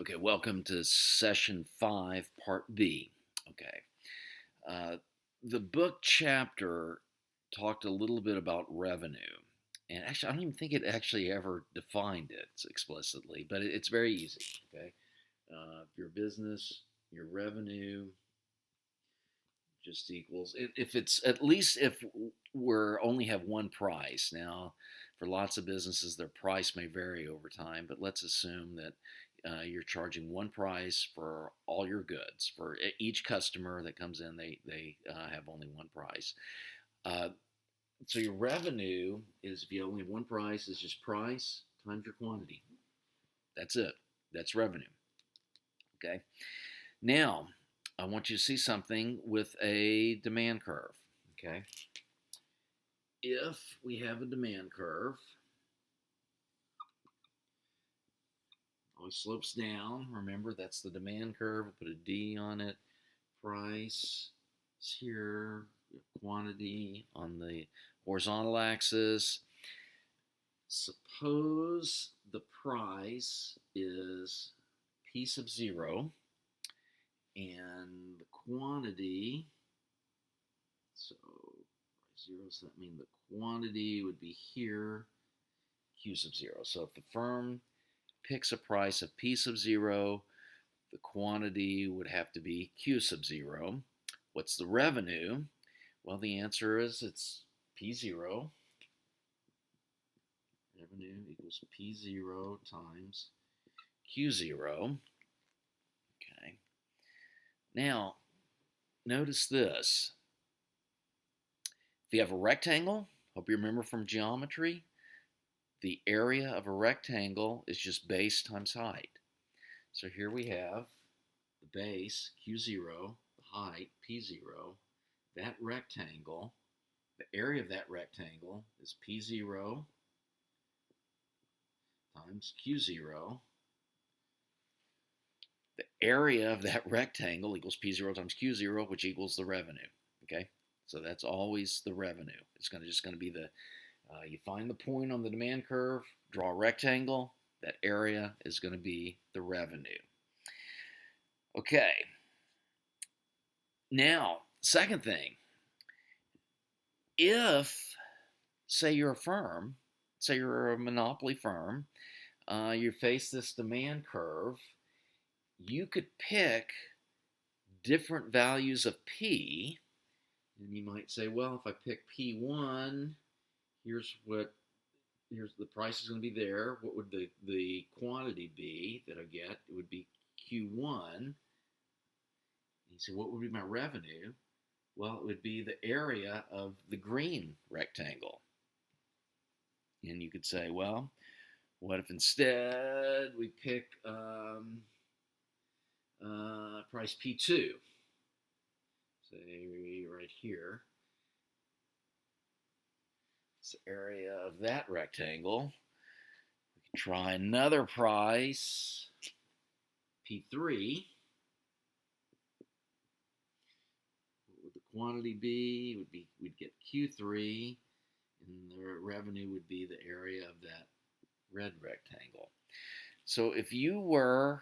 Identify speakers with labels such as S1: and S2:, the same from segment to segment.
S1: Okay, welcome to session 5, part B. Okay. Uh, the book chapter talked a little bit about revenue. And actually, I don't even think it actually ever defined it explicitly, but it's very easy. Okay. Your business, your revenue just equals, if it's at least if we're only have one price. Now, for lots of businesses, their price may vary over time, but let's assume that you're charging one price for all your goods. For each customer that comes in, they have only one price. Uh, so your revenue is, if you only have one price, is just price times your quantity. That's it. That's revenue. Okay. Now, I want you to see something with a demand curve. Okay. If we have a demand curve, always slopes down. Remember, that's the demand curve. We'll put a D on it. Price is here. Quantity on the horizontal axis. Suppose the price is P sub 0 and the quantity, so 0, so that means the quantity would be here, Q sub 0. So if the firm picks a price of P sub 0, the quantity would have to be Q sub 0. What's the revenue? Well, the answer is it's P0. Revenue equals P0 times Q0. Okay. Now, notice this. If you have a rectangle, hope you remember from geometry, the area of a rectangle is just base times height. So here we have the base, Q0, the height, P0. That rectangle, the area of that rectangle is P0 times Q0. The area of that rectangle equals P0 times Q0, which equals the revenue. Okay, so that's always the revenue. It's just going to be the, you find the point on the demand curve, draw a rectangle, that area is going to be the revenue. Okay, now, second thing, if, say you're a firm, say you're a monopoly firm, you face this demand curve, you could pick different values of P, and you might say, well, if I pick P1, here's the price is going to be there. What would the quantity be that I get? It would be Q1. And you say, what would be my revenue? Well, it would be the area of the green rectangle. And you could say, well, what if instead we pick price P2? Say right here. It's the area of that rectangle. We can try another price, P3. What would the quantity be? We'd get Q3, and the revenue would be the area of that red rectangle. So if you were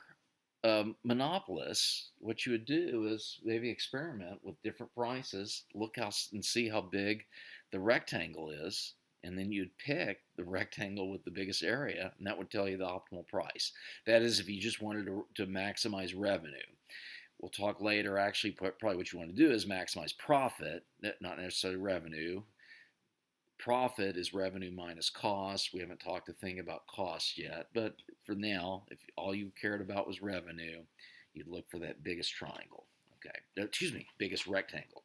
S1: a monopolist, what you would do is maybe experiment with different prices, look how and see how big the rectangle is, and then you'd pick the rectangle with the biggest area, and that would tell you the optimal price. That is, if you just wanted to maximize revenue. We'll talk later. Actually, probably what you want to do is maximize profit, not necessarily revenue. Profit is revenue minus cost. We haven't talked a thing about cost yet, but for now, if all you cared about was revenue, you'd look for that biggest triangle. Okay, excuse me, biggest rectangle.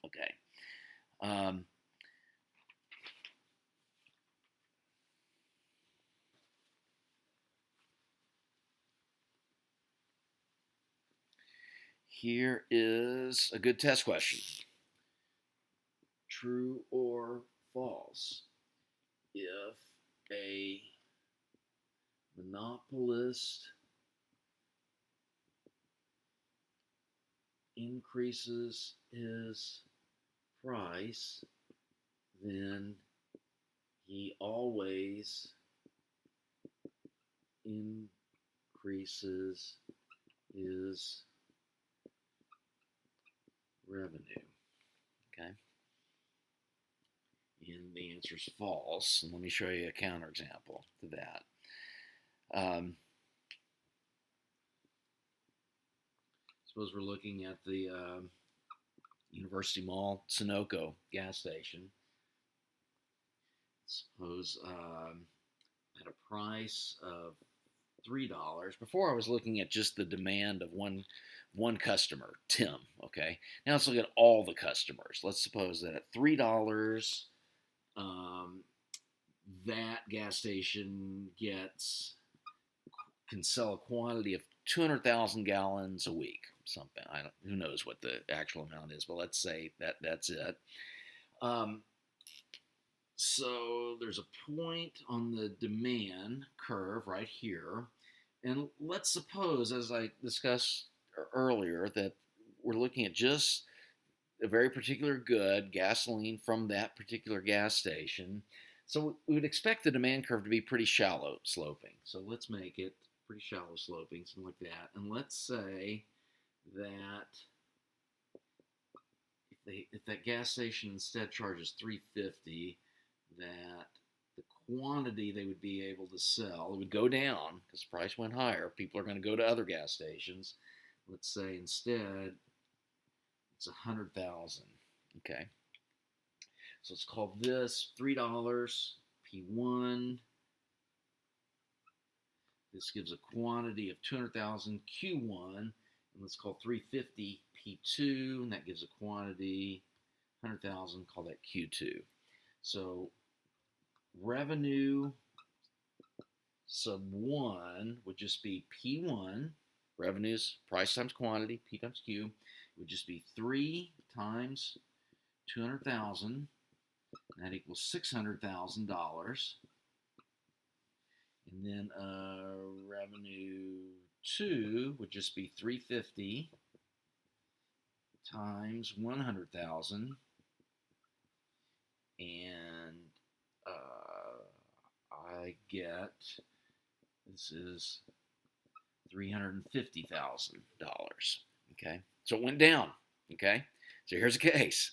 S1: Okay. Here is a good test question. True or false? If a monopolist increases his price, then he always increases his revenue. Okay. And the answer is false. And let me show you a counterexample to that. Suppose we're looking at the University Mall Sunoco gas station. Suppose at a price of $3. Before I was looking at just the demand of one customer, Tim. Okay. Now let's look at all the customers. Let's suppose that at $3, that gas station can sell a quantity of 200,000 gallons a week. Something who knows what the actual amount is, but let's say that's it. So there's a point on the demand curve right here, and let's suppose, as I discussed earlier, that we're looking at just a very particular good, gasoline from that particular gas station. So we would expect the demand curve to be pretty shallow sloping. So let's make it pretty shallow sloping, something like that. And let's say that if that gas station instead charges $3.50, that the quantity they would be able to sell, it would go down because the price went higher. People are going to go to other gas stations. Let's say instead it's 100,000. Okay. So let's call this $3 P1. This gives a quantity of 200,000 Q1. And let's call 350 P2. And that gives a quantity 100,000. Call that Q2. So revenue sub 1 would just be P1. Revenues, price times quantity, P times Q, would just be 3 times 200,000. That equals $600,000. And then revenue 2 would just be 350 times 100,000. And I get, this is $350,000. Okay, so it went down. Okay, so here's a case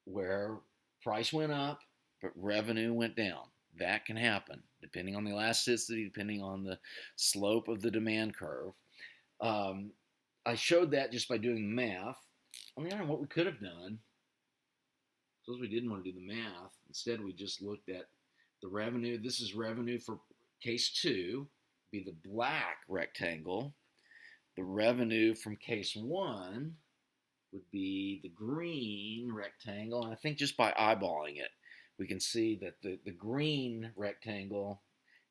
S1: where price went up, but revenue went down. That can happen depending on the elasticity, depending on the slope of the demand curve. I showed that just by doing the math. On the other hand, what we could have done, suppose we didn't want to do the math. Instead, we just looked at the revenue. This is revenue for case 2, be the black rectangle. The revenue from case 1 would be the green rectangle. And I think just by eyeballing it, we can see that the green rectangle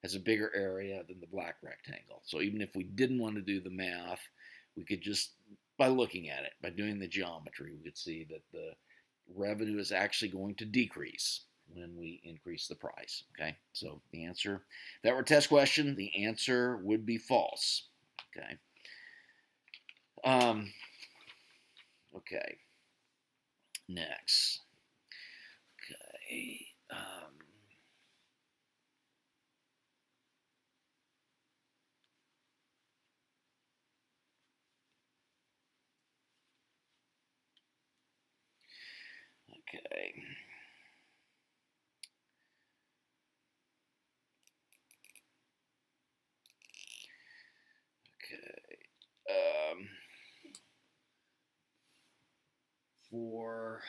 S1: has a bigger area than the black rectangle. So even if we didn't want to do the math, we could just, by looking at it, by doing the geometry, we could see that the revenue is actually going to decrease when we increase the price. Okay, so the answer, if that were a test question, the answer would be false. Okay. Okay. Next. Okay. Okay. For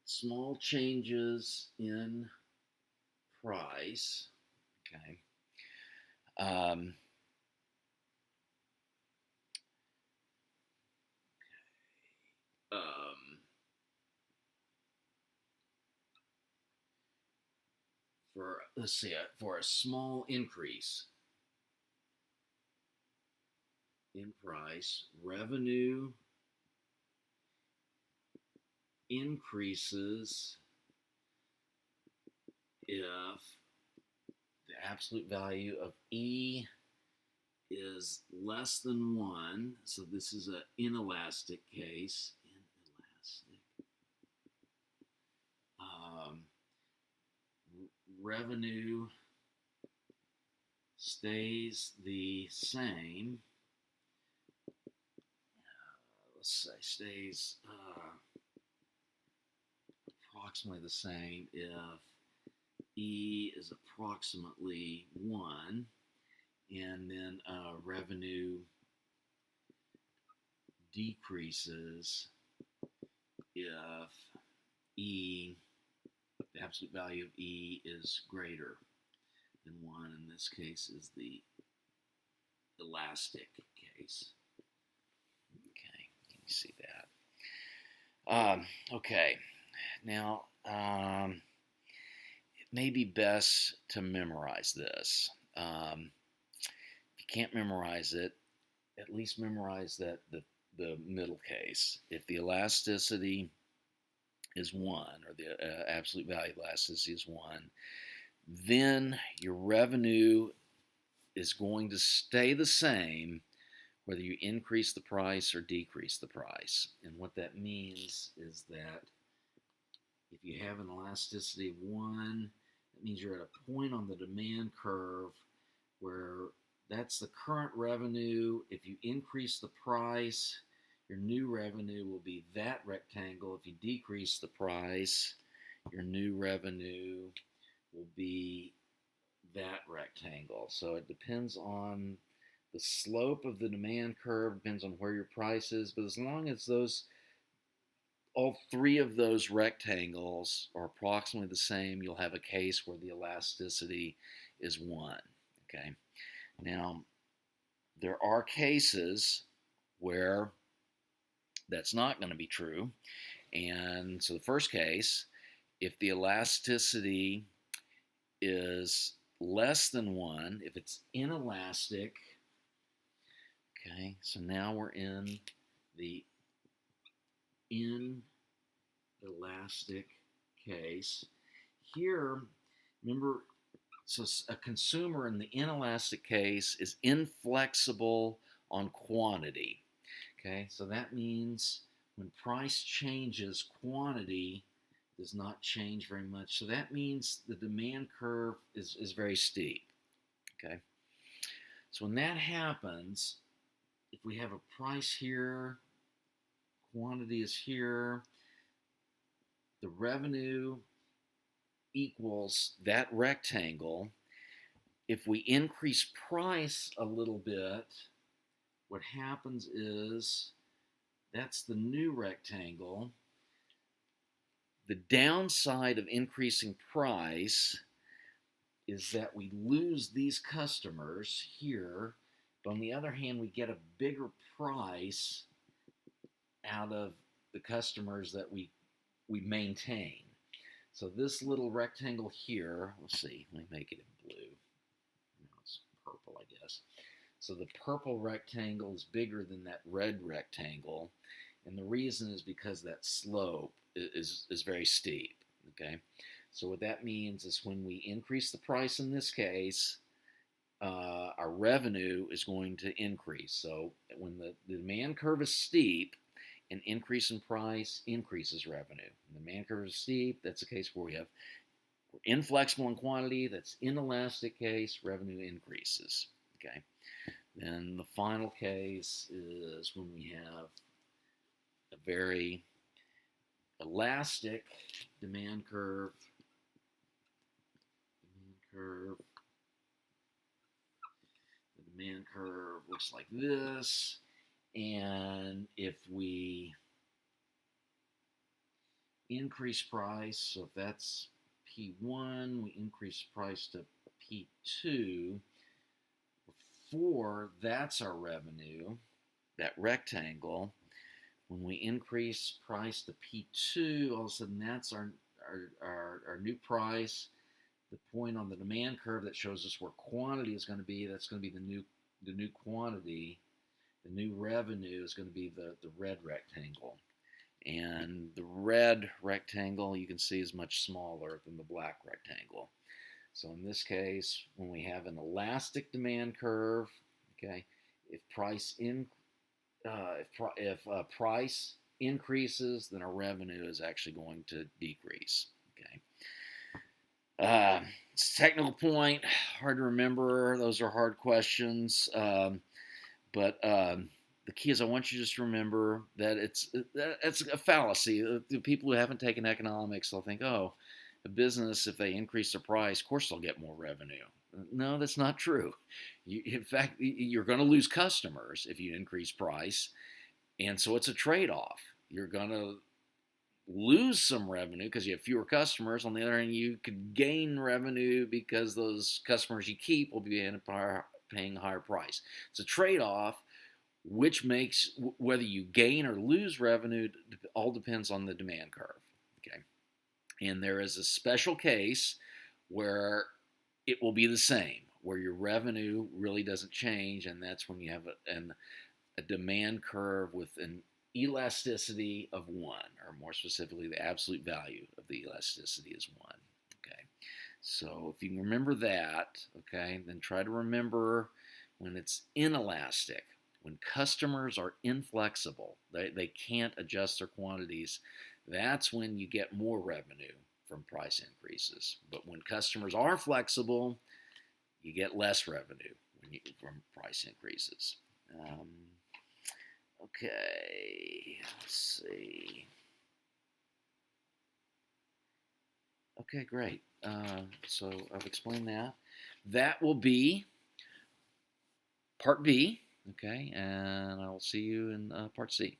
S1: small changes in price, okay, for, let's see, for a small increase in price, revenue increases if the absolute value of E is less than 1. So this is an inelastic case. Revenue stays the same, let's say stays approximately the same if E is approximately 1, and then revenue decreases if E, the absolute value of E is greater than 1. In this case is the elastic case. Okay, you can see that. Okay, now it may be best to memorize this. If you can't memorize it, at least memorize that the middle case. If the elasticity is 1, or the absolute value of elasticity is 1, then your revenue is going to stay the same whether you increase the price or decrease the price. And what that means is that if you have an elasticity of 1, that means you're at a point on the demand curve where that's the current revenue. If you increase the price, your new revenue will be that rectangle. If you decrease the price, your new revenue will be that rectangle. So it depends on the slope of the demand curve, depends on where your price is, but as long as all 3 of those rectangles are approximately the same, you'll have a case where the elasticity is 1. Okay. Now, there are cases where that's not going to be true. And so the first case, if the elasticity is less than 1, if it's inelastic, okay, so now we're in the inelastic case. Here, remember, so a consumer in the inelastic case is inflexible on quantity. Okay, so that means when price changes, quantity does not change very much. So that means the demand curve is very steep. Okay, so when that happens, if we have a price here, quantity is here, the revenue equals that rectangle. If we increase price a little bit, what happens is that's the new rectangle. The downside of increasing price is that we lose these customers here, but on the other hand, we get a bigger price out of the customers that we maintain. So this little rectangle here, let's see, let me make it in blue. No, it's purple, I guess. So the purple rectangle is bigger than that red rectangle, and the reason is because that slope is very steep. Okay, so what that means is when we increase the price in this case, our revenue is going to increase. So when the demand curve is steep, an increase in price increases revenue. When the demand curve is steep, that's a case where we're inflexible in quantity. That's inelastic case, revenue increases. Okay. Then the final case is when we have a very elastic demand curve. The demand curve looks like this. And if we increase price, so if that's P1, we increase price to P2. Before, that's our revenue, that rectangle. When we increase price to P2, all of a sudden that's our new price. The point on the demand curve that shows us where quantity is going to be, that's going to be the new quantity. The new revenue is going to be the red rectangle. And the red rectangle, you can see, is much smaller than the black rectangle. So in this case, when we have an elastic demand curve, okay, if price increases, then our revenue is actually going to decrease. Okay. Uh, Technical point, hard to remember. Those are hard questions. But the key is I want you to just remember that it's a fallacy. The people who haven't taken economics, they'll think, oh, a business, if they increase the price, of course they'll get more revenue. No, that's not true. In fact, you're going to lose customers if you increase price. And so it's a trade off. You're going to lose some revenue because you have fewer customers. On the other hand, you could gain revenue because those customers you keep will be paying a higher price. It's a trade off, which makes whether you gain or lose revenue all depends on the demand curve. Okay. And there is a special case where it will be the same, where your revenue really doesn't change, and that's when you have a demand curve with an elasticity of 1, or more specifically, the absolute value of the elasticity is 1. Okay, so if you can remember that, okay, then try to remember when it's inelastic, when customers are inflexible, they can't adjust their quantities, that's when you get more revenue from price increases. But when customers are flexible, you get less revenue from price increases. Okay, let's see. Okay, great. So I've explained that. That will be part B. Okay, and I'll see you in part C.